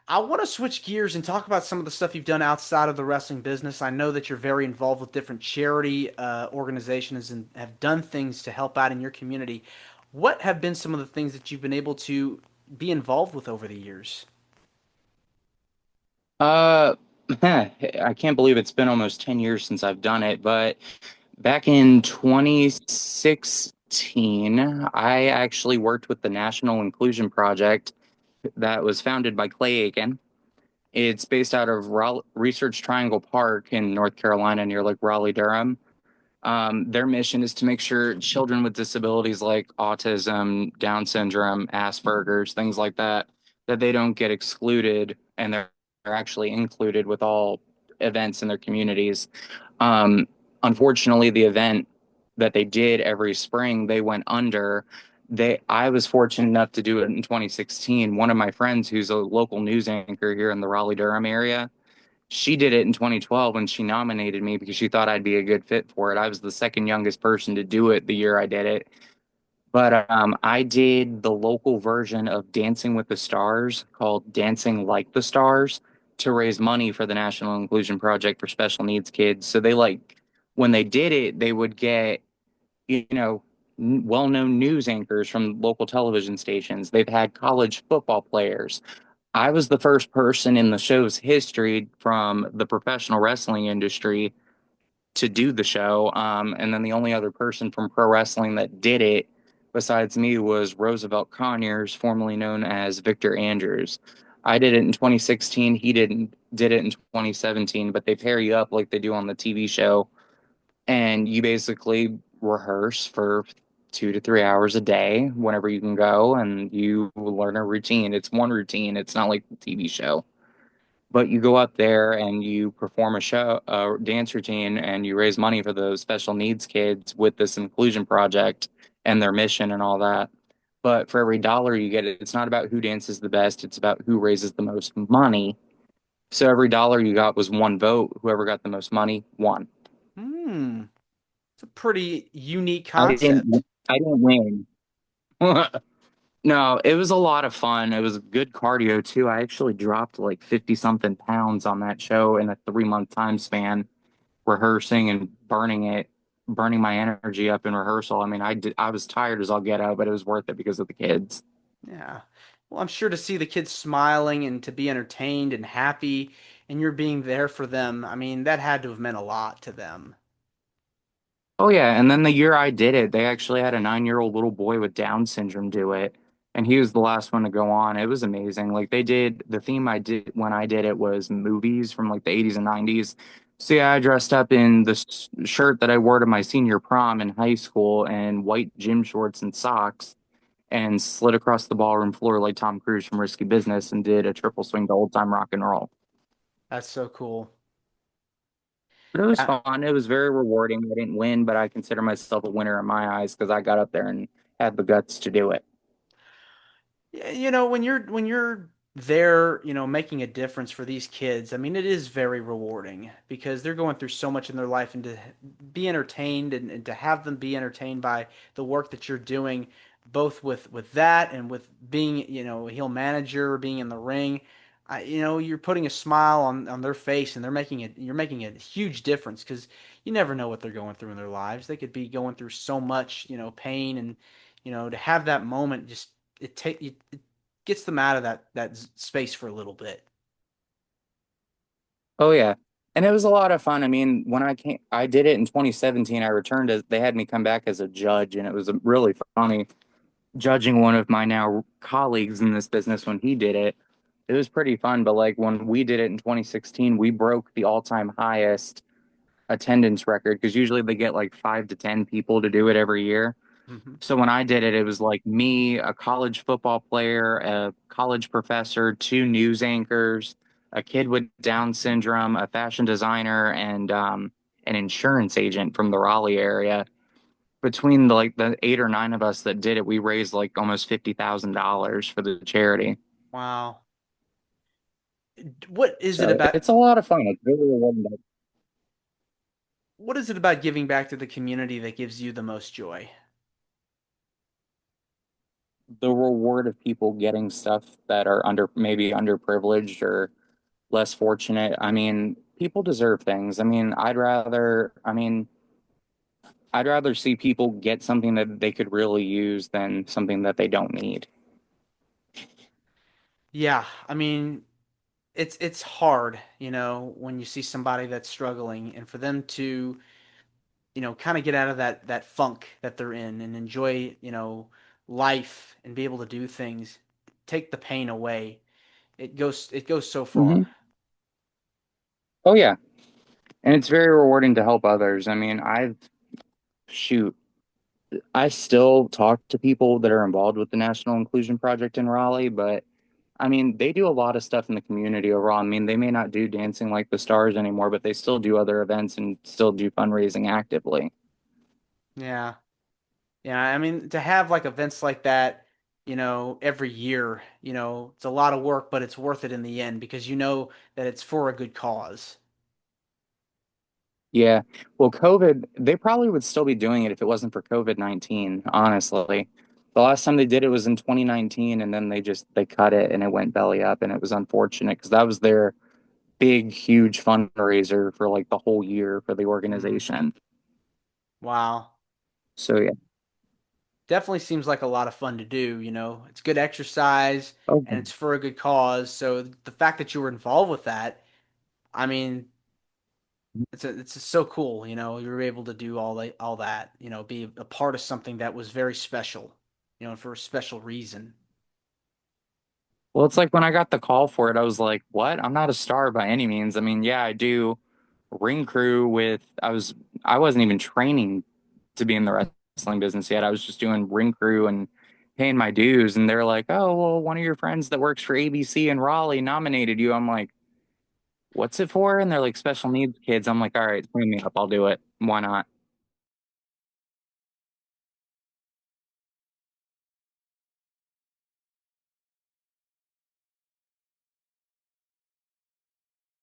I want to switch gears and talk about some of the stuff you've done outside of the wrestling business. I know that you're very involved with different charity organizations and have done things to help out in your community. What have been some of the things that you've been able to be involved with over the years? Uh, I can't believe it's been almost 10 years since I've done it, but back in 2016, I actually worked with the National Inclusion Project that was founded by Clay Aiken. It's based out of Research Triangle Park in North Carolina near like Raleigh, Durham. Their mission is to make sure children with disabilities like autism, Down syndrome, Asperger's, things like that, that they don't get excluded and they're actually included with all events in their communities. Um, Unfortunately, the event that they did every spring, they went under. I was fortunate enough to do it in 2016. One of my friends, who's a local news anchor here in the Raleigh Durham area, she did it in 2012 when she nominated me because she thought I'd be a good fit for it. I was the second youngest person to do it the year I did it. But I did the local version of Dancing with the Stars called Dancing Like the Stars to raise money for the National Inclusion Project for special needs kids. So they like, when they did it, they would get, you know, well-known news anchors from local television stations. They've had college football players. I was the first person in the show's history from the professional wrestling industry to do the show. And then the only other person from pro wrestling that did it besides me was Roosevelt Conyers, formerly known as Victor Andrews. I did it in 2016. He did it in 2017, but they pair you up like they do on the TV show, and you basically rehearse for 2 to 3 hours a day whenever you can go, and you learn a routine. It's one routine. It's not like the TV show, but you go up there and you perform a dance routine, and you raise money for those special needs kids with this inclusion project and their mission and all that. But for every dollar you get, it's not about who dances the best, it's about who raises the most money. So every dollar you got was one vote. Whoever got the most money won. Hmm, it's a pretty unique I didn't concept. I didn't win. No, it was a lot of fun. It was good cardio too. I actually dropped like 50 something pounds on that show in a 3 month time span, rehearsing and burning my energy up in rehearsal. I mean, I was tired as all get out, but it was worth it because of the kids. Yeah. Well, I'm sure to see the kids smiling and to be entertained and happy and you're being there for them. I mean, that had to have meant a lot to them. Oh yeah, and then the year I did it, they actually had a 9-year-old little boy with Down syndrome do it, and he was the last one to go on. It was amazing. Like they did the theme I did when I did it was movies from like the 80s and 90s. So yeah, I dressed up in the shirt that I wore to my senior prom in high school and white gym shorts and socks and slid across the ballroom floor like Tom Cruise from Risky Business and did a triple swing to old time rock and roll. That's so cool. But it was Yeah. fun. It was very rewarding. I didn't win, but I consider myself a winner in my eyes because I got up there and had the guts to do it. You know, when you're there, making a difference for these kids, I mean, it is very rewarding because they're going through so much in their life and to be entertained and to have them be entertained by the work that you're doing, both with that and with being, a heel manager, being in the ring. You're putting a smile on their face and you're making a huge difference because you never know what they're going through in their lives. They could be going through so much, pain and to have that moment just it gets them out of that space for a little bit. Oh yeah. And it was a lot of fun. I mean, when I did it in 2017. I returned as they had me come back as a judge, and it was really funny judging one of my now colleagues in this business when he did it. It was pretty fun, but like when we did it in 2016, we broke the all-time highest attendance record because usually they get like 5 to 10 people to do it every year. Hmm. So when I did it, it was like me, a college football player, a college professor, two news anchors, a kid with Down syndrome, a fashion designer, and an insurance agent from the Raleigh area. Between the 8 or 9 of us that did it, we raised like almost $50,000 for the charity. Wow. What is it So about it's a lot of fun. It's really rewarding. what is it about giving back to the community that gives you the most joy? the reward of people getting stuff that are maybe underprivileged or less fortunate. I mean, people deserve things. I'd rather see people get something that they could really use than something that they don't need. Yeah, I mean, it's hard, when you see somebody that's struggling and for them to, kind of get out of that funk that they're in and enjoy, life and be able to do things, take the pain away. It goes so far. Hmm. Oh yeah, and it's very rewarding to help others. Shoot, I still talk to people that are involved with the National Inclusion Project in Raleigh, but they do a lot of stuff in the community overall. They may not do Dancing Like the Stars anymore, but they still do other events and still do fundraising actively. Yeah. Yeah, I mean, to have like events like that, every year, it's a lot of work, but it's worth it in the end because you know that it's for a good cause. Yeah. Well, COVID, they probably would still be doing it if it wasn't for COVID-19, honestly. The last time they did it was in 2019, and then they cut it and it went belly up, and it was unfortunate because that was their big, huge fundraiser for like the whole year for the Mm, organization. wow. So yeah. Definitely seems like a lot of fun to do, It's good exercise and Okay. it's for a good cause. So the fact that you were involved with that, I mean, it's so cool, You were able to do all that, be a part of something that was very special, and for a special reason. Well, it's like when I got the call for it, I was like, what? I'm not a star by any means. Yeah, I do ring crew I wasn't even training to be in the wrestling business yet. I was just doing ring crew and paying my dues. And they're like, oh, well, one of your friends that works for ABC in Raleigh nominated you. I'm like, what's it for? And they're like, special needs kids. I'm like, all right, sign me up. I'll do it. Why not?